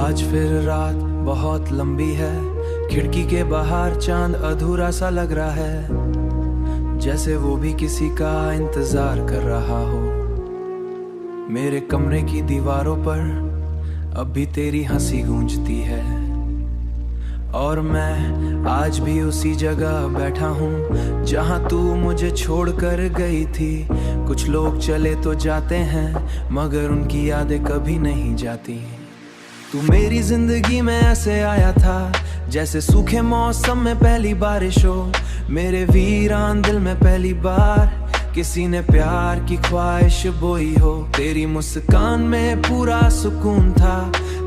आज फिर रात बहुत लंबी है, खिड़की के बाहर चांद अधूरा सा लग रहा है, जैसे वो भी किसी का इंतजार कर रहा हो। मेरे कमरे की दीवारों पर अब भी तेरी हंसी गूंजती है, और मैं आज भी उसी जगह बैठा हूँ जहाँ तू मुझे छोड़कर गई थी। कुछ लोग चले तो जाते हैं, मगर उनकी यादें कभी नहीं जाती। तू मेरी जिंदगी में ऐसे आया था जैसे सूखे मौसम में पहली बारिश हो। मेरे वीरान दिल में पहली बार किसी ने प्यार की ख्वाहिश बोई हो। तेरी मुस्कान में पूरा सुकून था,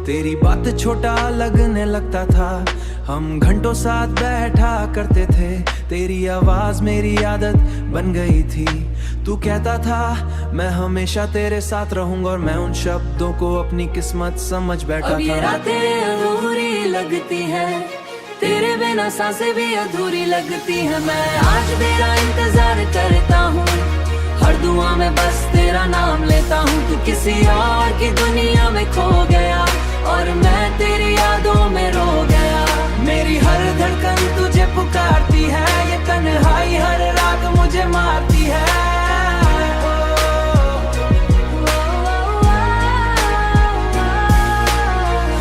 तेरी बात छोटा लगने लगता था। हम घंटों साथ बैठा करते थे, तेरी आवाज मेरी आदत बन गई थी। तू कहता था मैं हमेशा तेरे साथ रहूंगा, और मैं उन शब्दों को अपनी किस्मत समझ बैठा था। अब ये रातें अधूरी लगती हैं, तेरे बिना सांसें भी अधूरी लगती है। मैं आज तेरा इंतजार करता हूँ, हर दुआ में बस तेरा नाम लेता हूँ। तू किसी और की दुनिया में खो गया, और मैं तेरी यादों में रो गया। मेरी हर धड़कन तुझे पुकारती है, ये तन्हाई हर रात मुझे मारती है।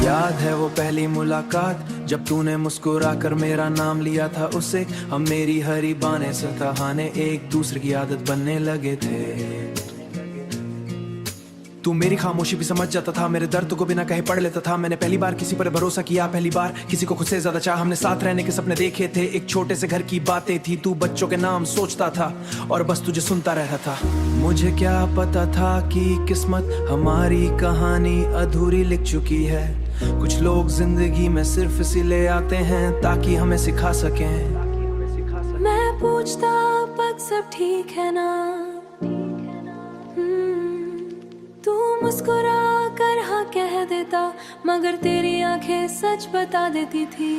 याद है वो पहली मुलाकात जब तूने मुस्कुरा कर मेरा नाम लिया था उससे। हम मेरी हरी बाने सताहाने एक दूसरे की आदत बनने लगे थे। तू मेरी खामोशी भी समझ जाता था, मेरे दर्द को बिना कहे पढ़ लेता था। मैंने पहली बार किसी पर भरोसा किया, पहली बार किसी को खुद से ज्यादा चाहा। हमने साथ रहने के सपने देखे थे, एक छोटे से घर की बातें थी। तू बच्चों के नाम सोचता था और बस तुझे सुनता रहता था। मुझे क्या पता था कि किस्मत हमारी कहानी अधूरी लिख चुकी है। कुछ लोग जिंदगी में सिर्फ इसीलिए आते हैं ताकि हमें सिखा सकें। मैं पूछता अब सब ठीक है ना, तू मुस्कुरा कर हाँ कह देता, मगर तेरी आंखें सच बता देती थी।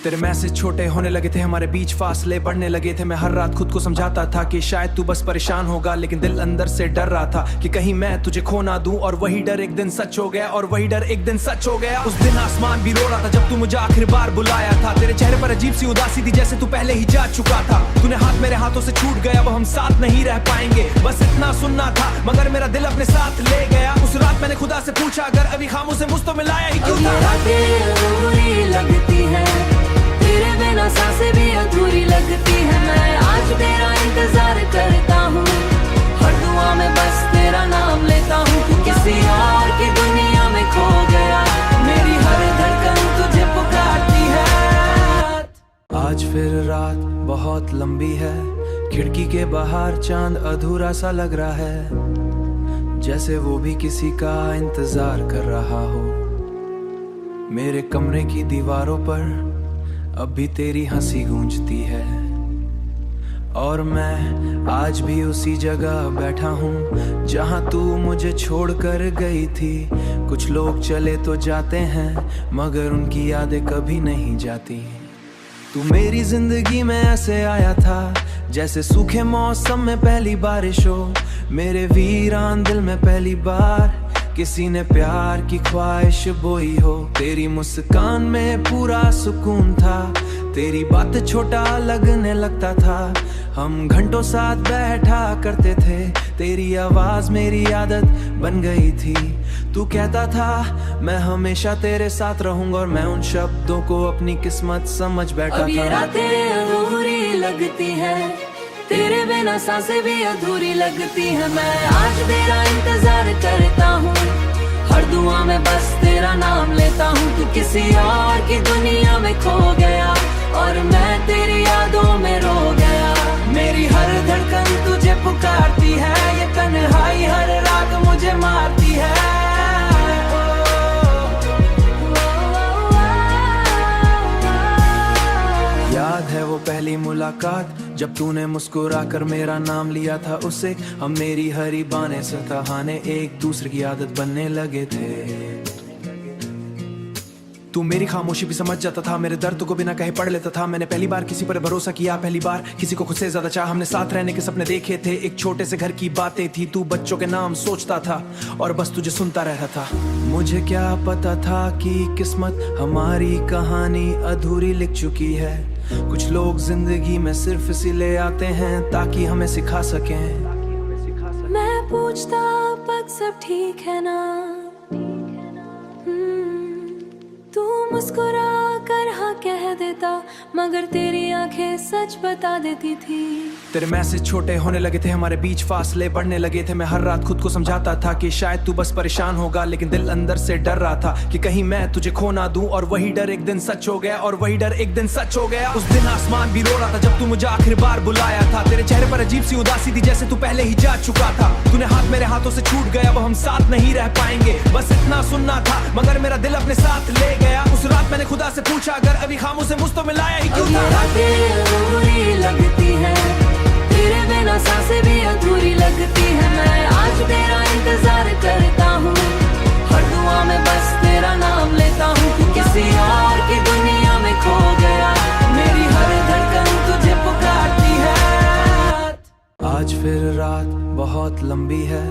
तेरे मैसेज छोटे होने लगे थे, हमारे बीच फासले बढ़ने लगे थे। मैं हर रात खुद को समझाता था कि शायद तू बस परेशान होगा, लेकिन दिल अंदर से डर रहा था कि कहीं मैं तुझे खो ना दूं। और वही डर एक दिन सच हो गया, और वही डर एक दिन सच हो गया। उस दिन आसमान भी रो रहा था जब तू मुझे आखिरी बार बुलाया था। तेरे चेहरे पर अजीब सी उदासी थी, जैसे तू पहले ही जा चुका था। तूने हाथ मेरे हाथों से छूट गया, वो हम साथ नहीं रह पाएंगे, बस इतना सुनना था, मगर मेरा दिल अपने साथ ले गया। उस रात मैंने खुदा से पूछा, अगर अभी खामोश से मुझ तो मिलाया ही क्यों था। रातें अधूरी लगती है, तेरे बिना सांसें भी अधूरी लगती है। मैं आज तेरा इंतजार करता हूँ, हर दुआ में बस तेरा नाम लेता हूँ। तू किसी और की दुनिया में खो गया, मेरी हर धड़कन तुझे पुकारती है। आज फिर रात बहुत लंबी है, खिड़की के बाहर चांद अधूरा सा लग रहा है, जैसे वो भी किसी का इंतजार कर रहा हो। मेरे कमरे की दीवारों पर अब भी तेरी हंसी गूंजती है, और मैं आज भी उसी जगह बैठा हूँ जहाँ तू मुझे छोड़कर गई थी। कुछ लोग चले तो जाते हैं, मगर उनकी यादें कभी नहीं जाती। तू मेरी जिंदगी में ऐसे आया था जैसे सूखे मौसम में पहली बारिश हो। मेरे वीरान दिल में पहली बार किसी ने प्यार की ख्वाहिश बोई हो। तेरी मुस्कान में पूरा सुकून था, तेरी बात छोटा लगने लगता था। हम घंटों साथ बैठा करते थे, तेरी आवाज मेरी आदत बन गई थी। तू कहता था मैं हमेशा तेरे साथ रहूंगा, और मैं उन शब्दों को अपनी किस्मत समझ बैठा था। अब ये रातें अधूरी लगती हैं, तेरे बिना सांसें भी अधूरी लगती है। मैं आज तेरा इंतजार करता हूँ, हर दुआ में बस तेरा नाम लेता हूँ। तू किसी और की दुनिया में खो गया, और मैं तेरी यादों में रो गया। मेरी हर धड़कन तुझे पुकारती है, ये तन्हाई हर रात मुझे मारती है। याद है वो पहली मुलाकात जब तूने मुस्कुरा कर मेरा नाम लिया था उससे। हम मेरी हरी बाने सताहाने एक दूसरे की आदत बनने लगे थे। तू मेरी खामोशी भी समझ जाता था, मेरे दर्द को बिना कहे पढ़ लेता था। मैंने पहली बार किसी पर भरोसा किया, पहली बार किसी को खुद से ज्यादा चाहा। हमने साथ रहने के सपने देखे थे, एक छोटे से घर की बातें थी। तू बच्चों के नाम सोचता था और बस तुझे सुनता रहता था। मुझे क्या पता था कि किस्मत हमारी कहानी अधूरी लिख चुकी है। कुछ लोग जिंदगी में सिर्फ इसीलिए आते हैं ताकि हमें सिखा सकें। मैं पूछता अब सब ठीक है ना, तू मुस्कुरा कर हाँ कह देता, मगर तेरी आंखें सच बता देती थी। तेरे मैसेज छोटे होने लगे थे, हमारे बीच फासले बढ़ने लगे थे। मैं हर रात खुद को समझाता था कि शायद तू बस परेशान होगा, लेकिन दिल अंदर से डर रहा था कि कहीं मैं तुझे खो ना दूं। और वही डर एक दिन सच हो गया, और वही डर एक दिन सच हो गया। उस दिन आसमान भी रो रहा था जब तू मुझे आखिरी बार बुलाया था। तेरे चेहरे पर अजीब सी उदासी थी, जैसे तू पहले ही जा चुका था। तूने हाथ मेरे हाथों से छूट गया, वो हम साथ नहीं रह पाएंगे, बस इतना सुनना था, मगर मेरा दिल अपने साथ ले गया। उस रात मैंने खुदा से पूछा, अगर अभी खामोश से मुझ तो मिलाया ही क्यों था। अधूरी लगती है, तेरे बिना सांसें भी अधूरी लगती है। मैं आज तेरा इंतजार करता हूँ, हर दुआ में बस तेरा नाम लेता हूँ। तू किसी और की दुनिया में खो गया, मेरी हर धड़कन तुझे पुकारती है। आज फिर रात बहुत लंबी है,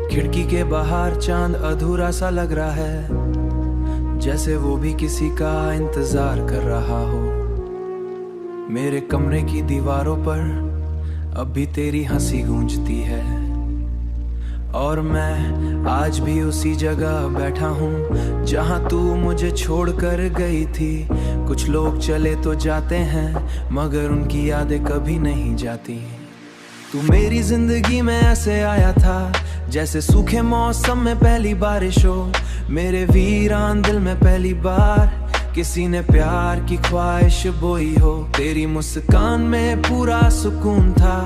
खिड़की के बाहर चांद अधूरा सा लग रहा है, जैसे वो भी किसी का इंतजार कर रहा हो। मेरे कमरे की दीवारों पर अब भी तेरी हंसी गूंजती है, और मैं आज भी उसी जगह बैठा हूँ जहाँ तू मुझे छोड़कर गई थी। कुछ लोग चले तो जाते हैं, मगर उनकी यादें कभी नहीं जाती। तू मेरी जिंदगी में ऐसे आया था जैसे सूखे मौसम में पहली बारिश हो। मेरे वीरान दिल में पहली बार किसी ने प्यार की ख्वाहिश बोई हो। तेरी मुस्कान में पूरा सुकून था,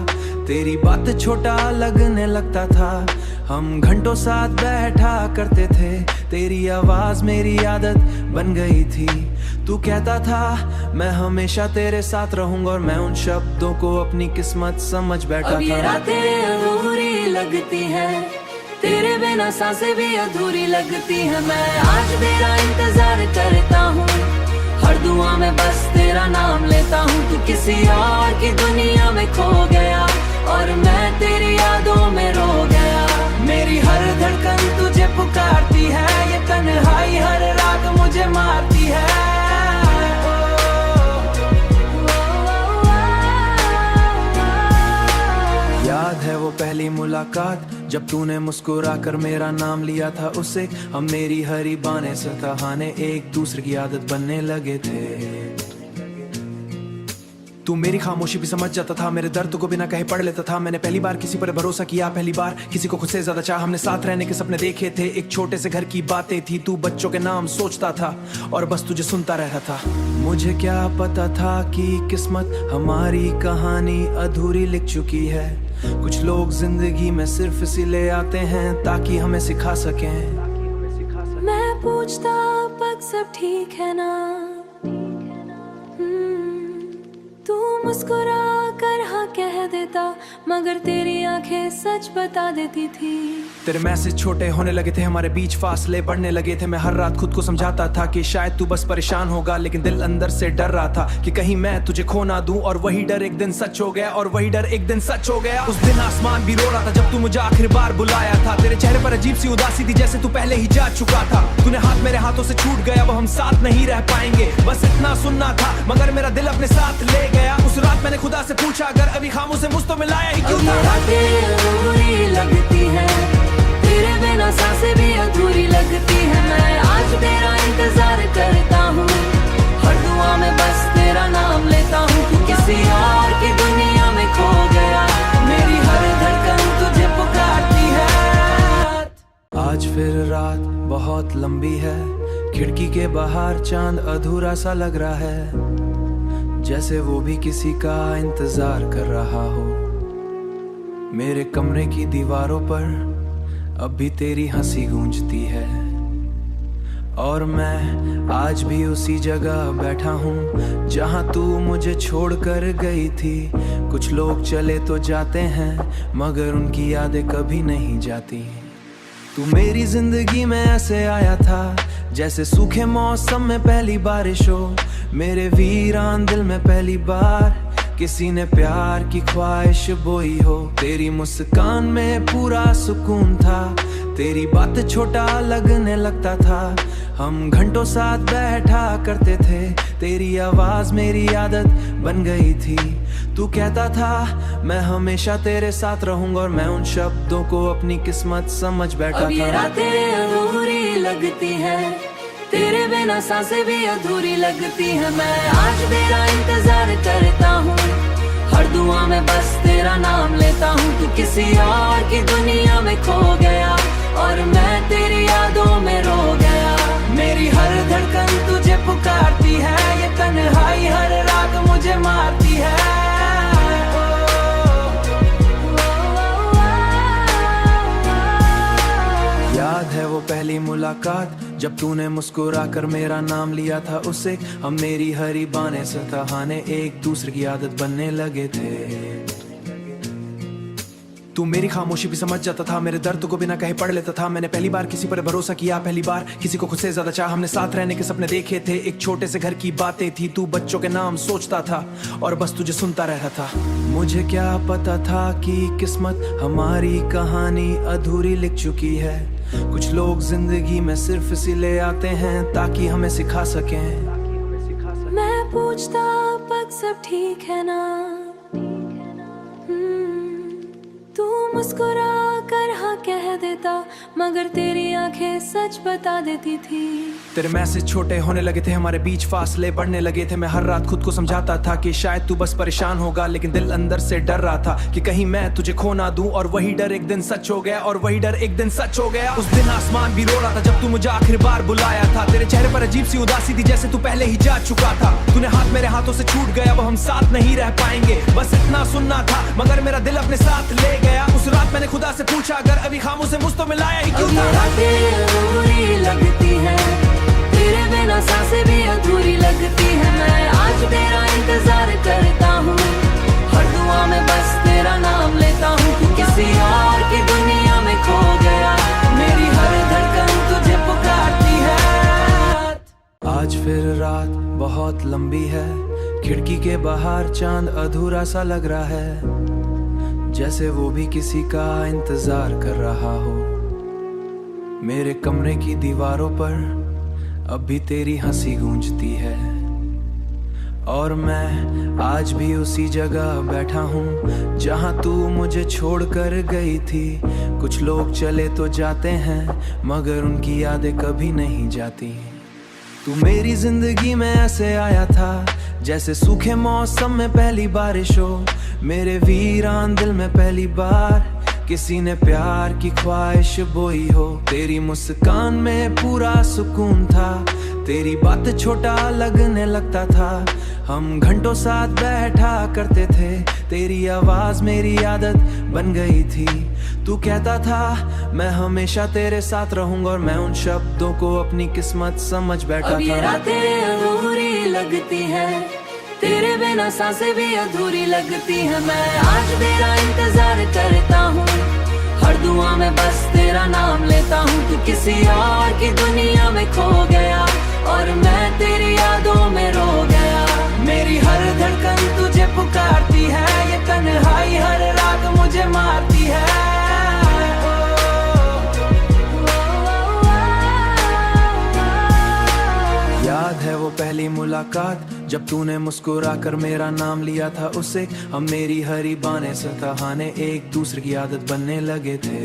तेरी बात छोटा लगने लगता था। हम घंटों साथ बैठा करते थे, तेरी आवाज मेरी आदत बन गई थी। तू कहता था मैं हमेशा तेरे साथ रहूंगा, और मैं उन शब्दों को अपनी किस्मत समझ बैठा अब ये था। रातें अधूरी लगती है, तेरे बिना सांसें भी अधूरी लगती है। मैं आज तेरा इंतजार करता हूँ, हर दुआ में बस तेरा नाम लेता हूँ। तू किसी और की दुनिया में खो गया, और मैं तेरी यादों में रो गया। मेरी हर धड़कन तुझे पुकारती है, ये तन्हाई हर रात मुझे मारती है। याद है वो पहली मुलाकात जब तूने मुस्कुरा कर मेरा नाम लिया था उससे। हम मेरी हरी बाने सताहाने एक दूसरे की आदत बनने लगे थे। तू मेरी खामोशी भी समझ जाता था, मेरे दर्द को बिना कहे पढ़ लेता था। मैंने पहली बार किसी पर भरोसा किया, पहली बार किसी को खुद से ज्यादा चाहा। हमने साथ रहने के सपने देखे थे, एक छोटे से घर की बातें थी। तू बच्चों के नाम सोचता था और बस तुझे सुनता रहता था। मुझे क्या पता था कि किस्मत हमारी कहानी अधूरी लिख चुकी है। कुछ लोग जिंदगी में सिर्फ इसीलिए आते हैं ताकि हमें सिखा सकें। मैं पूछता अब सब ठीक है ना, तू मुस्कुरा कर हाँ कह देता, मगर तेरी आंखें सच बता देती थी। तेरे मैसेज छोटे होने लगे थे, हमारे बीच फासले बढ़ने लगे थे। मैं हर रात खुद को समझाता था कि शायद तू बस परेशान होगा, लेकिन दिल अंदर से डर रहा था कि कहीं मैं तुझे खो ना दूं। और वही डर एक दिन सच हो गया, और वही डर एक दिन सच हो gaya। उस दिन आसमान भी रो रहा था जब तू मुझे आखिरी बार बुलाया था। तेरे चेहरे पर अजीब सी उदासी थी, जैसे तू पहले ही जा चुका था। तूने हाथ मेरे हाथों से छूट गया, वो हम साथ नहीं रह पाएंगे, बस इतना सुनना था, मगर मेरा दिल अपने साथ ले गया। उस रात मैंने खुदा से पूछा, अगर अभी खामोश से मुझ तो मिलाया ही क्यों था। अधूरी लगती है, तेरे बिना सांसें भी अधूरी लगती है। मैं आज तेरा इंतजार करता हूँ, हर दुआ में बस तेरा नाम लेता हूँ। तू किसी और की दुनिया में खो गया, मेरी हर धड़कन तुझे पुकारती है। आज फिर रात बहुत लंबी है, खिड़की के बाहर चांद अधूरा सा लग रहा है, जैसे वो भी किसी का इंतजार कर रहा हो। मेरे कमरे की दीवारों पर अब भी तेरी हंसी गूंजती है, और मैं आज भी उसी जगह बैठा हूँ जहाँ तू मुझे छोड़कर गई थी। कुछ लोग चले तो जाते हैं, मगर उनकी यादें कभी नहीं जाती। तू मेरी जिंदगी में ऐसे आया था जैसे सूखे मौसम में पहली बारिश हो। मेरे वीरान दिल में पहली बार किसी ने प्यार की ख्वाहिश बोई हो। तेरी मुस्कान में पूरा सुकून था, तेरी बात छोटा लगने लगता था। हम घंटों साथ बैठा करते थे, तेरी आवाज मेरी आदत बन गई थी। तू कहता था मैं हमेशा तेरे साथ रहूंगा और मैं उन शब्दों को अपनी किस्मत समझ बैठा था। अब ये रातें अधूरी लगती है, तेरे बिना सांसें भी अधूरी लगती है। मैं आज तेरा इंतजार करता हूँ, हर दुआ में बस तेरा नाम लेता हूँ। तू किसी और की दुनिया में खो गया और मैं तेरी यादों में रो गया। मेरी हर धड़कन तुझे पुकारती है, ये तन्हाई हर रात मुझे मारती है। याद है वो पहली मुलाकात जब तूने मुस्कुरा कर मेरा नाम लिया था उससे। हम मेरी हरी बाने सताहाने एक दूसरे की आदत बनने लगे थे। तू मेरी खामोशी भी समझ जाता था, मेरे दर्द को बिना कहे पढ़ लेता था। मैंने पहली बार किसी पर भरोसा किया, पहली बार किसी को खुद से ज्यादा चाहा। हमने साथ रहने के सपने देखे थे, एक छोटे से घर की बातें थी। तू बच्चों के नाम सोचता था और बस तुझे सुनता रहता था। मुझे क्या पता था कि किस्मत हमारी कहानी अधूरी लिख चुकी है। कुछ लोग जिंदगी में सिर्फ इसीलिए आते हैं ताकि हमें सिखा सकें। मैं पूछता अब सब ठीक है ना, तू मुस्कुरा कर हाँ कह देता, मगर तेरी आंखें सच बता देती थी। तेरे मैसेज छोटे होने लगे थे, हमारे बीच फासले बढ़ने लगे थे। मैं हर रात खुद को समझाता था कि शायद तू बस परेशान होगा, लेकिन दिल अंदर से डर रहा था कि कहीं मैं तुझे खो ना दूं। और वही डर एक दिन सच हो गया, और वही डर एक दिन सच हो गया। उस दिन आसमान भी रो रहा था जब तू मुझे आखिरी बार बुलाया था। तेरे चेहरे पर अजीब सी उदासी थी, जैसे तू पहले ही जा चुका था। तूने हाथ मेरे हाथों से छूट गया, वो हम साथ नहीं रह पाएंगे, बस इतना सुनना था। मगर मेरा दिल अपने साथ ले गया। उस रात मैंने खुदा से पूछा अगर अभी खामोश से मुझ तो मिलाया ही क्यों था। अधूरी लगती है, तेरे बिना सांसें भी अधूरी लगती है। मैं आज तेरा इंतजार करता हूँ, हर दुआ में बस तेरा नाम लेता हूँ। तू किसी और की दुनिया में खो गया, मेरी हर धड़कन तुझे पुकारती है। आज फिर रात बहुत लंबी है, खिड़की के बाहर चांद अधूरा सा लग रहा है, जैसे वो भी किसी का इंतजार कर रहा हो। मेरे कमरे की दीवारों पर अब भी तेरी हंसी गूंजती है, और मैं आज भी उसी जगह बैठा हूँ जहाँ तू मुझे छोड़कर गई थी। कुछ लोग चले तो जाते हैं, मगर उनकी यादें कभी नहीं जाती। तू मेरी जिंदगी में ऐसे आया था जैसे सूखे मौसम में पहली बारिश हो। मेरे वीरान दिल में पहली बार किसी ने प्यार की ख्वाहिश बोई हो। तेरी मुस्कान में पूरा सुकून था, तेरी बात छोटा लगने लगता था। हम घंटों साथ बैठा करते थे, तेरी आवाज मेरी आदत बन गई थी। तू कहता था मैं हमेशा तेरे साथ रहूंगा और मैं उन शब्दों को अपनी किस्मत समझ बैठा था। अब ये रातें अधूरी लगती है, तेरे बिना सांसें भी अधूरी लगती है। मैं आज तेरा इंतजार करता हूँ, हर दुआ में बस तेरा नाम लेता हूँ। तू किसी और की दुनिया में खो गया और मैं तेरी यादों में रो गया। मेरी हर धड़कन तुझे पुकारती है, ये तन्हाई हर रात मुझे मारती है। याद है वो पहली मुलाकात जब तूने मुस्कुरा कर मेरा नाम लिया था उससे। हम मेरी हरी बाने सताहाने एक दूसरे की आदत बनने लगे थे।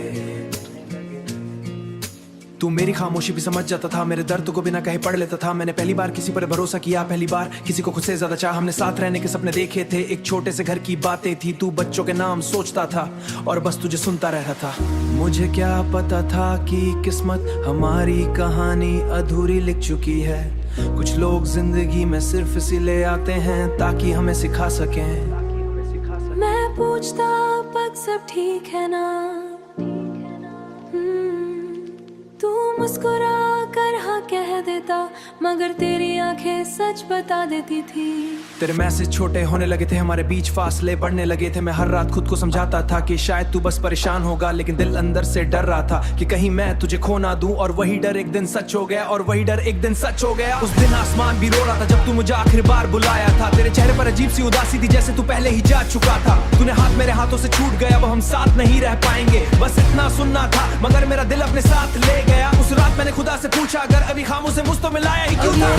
तू मेरी खामोशी भी समझ जाता था, मेरे दर्द को बिना कहे पढ़ लेता था। मैंने पहली बार किसी पर भरोसा किया, पहली बार किसी को खुद से ज्यादा चाहा। हमने साथ रहने के सपने देखे थे, एक छोटे से घर की बातें थी। तू बच्चों के नाम सोचता था और बस तुझे सुनता रहता था। मुझे क्या पता था कि किस्मत हमारी कहानी अधूरी लिख चुकी है। कुछ लोग जिंदगी में सिर्फ इसीलिए आते हैं ताकि हमें सिखा सकें। मैं पूछता अब सब ठीक है ना, तू मुस्कुरा कर हाँ कह देता, मगर तेरी आंखें सच बता देती थी। तेरे मैसेज छोटे होने लगे थे, हमारे बीच फासले बढ़ने लगे थे। मैं हर रात खुद को समझाता था कि शायद तू बस परेशान होगा, लेकिन दिल अंदर से डर रहा था कि कहीं मैं तुझे खो ना दूं। और वही डर एक दिन सच हो गया, और वही डर एक दिन सच हो गया। उस दिन आसमान भी रो रहा था जब तू मुझे आखिरी बार बुलाया था। तेरे चेहरे पर अजीब सी उदासी थी, जैसे तू पहले ही जा चुका था। तूने हाथ मेरे हाथों से छूट गया, वो हम साथ नहीं रह पाएंगे, बस इतना सुनना था, मगर मेरा दिल अपने साथ ले गया। उस रात मैंने खुदा से पूछा, अगर अभी खामोश से मुझ तो मिलाया ही क्यों था।